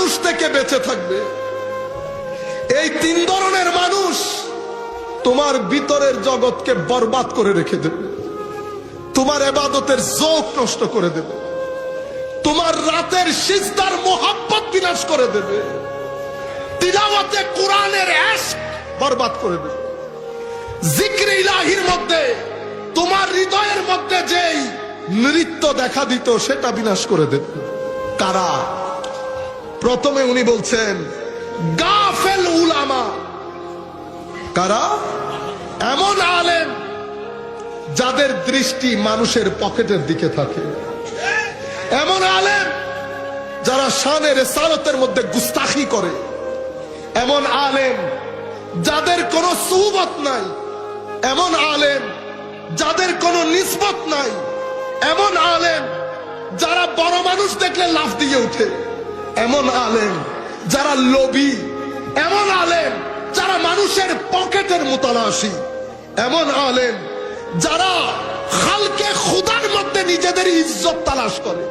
মানুষ থেকে বেঁচে থাকবে। এই তিন ধরনের মানুষ তোমার ভিতরের জগৎকে বরবাদ করে রেখে দেবে, তোমার ইবাদতের যৌক নষ্ট করে দেবে, তোমার রাতের সিজদার মোহাব্বত বিনাশ করে দেবে, তিলাওয়াতে কোরআনের ইশক বরবাদ করে দেবে, জিক্রে ইলাহির মধ্যে তোমার হৃদয়ের মধ্যে যেই নৃত্য দেখা দিত সেটা বিনাশ করে দেবে। কারা? প্রথমে উনি বলছেন গাফেল উলামা। কারা? এমন আলেম যাদের দৃষ্টি মানুষের পকেটের দিকে থাকে, এমন আলেম যারা শানে রিসালাতের মধ্যে গুস্তাখি করে, এমন আলেম যাদের কোনো সুহবত নাই, এমন আলেম যাদের কোনো নিসবত নাই, এমন আলেম যারা বড় মানুষ দেখলে লাফ দিয়ে ওঠে, এমন আলেম যারা লোভী, এমন আলেম যারা মানুষের পকেটের মুতালাশি, এমন আলেম যারা খালকে খুদার মধ্যে নিজেদের ইজ্জত তালাশ করে।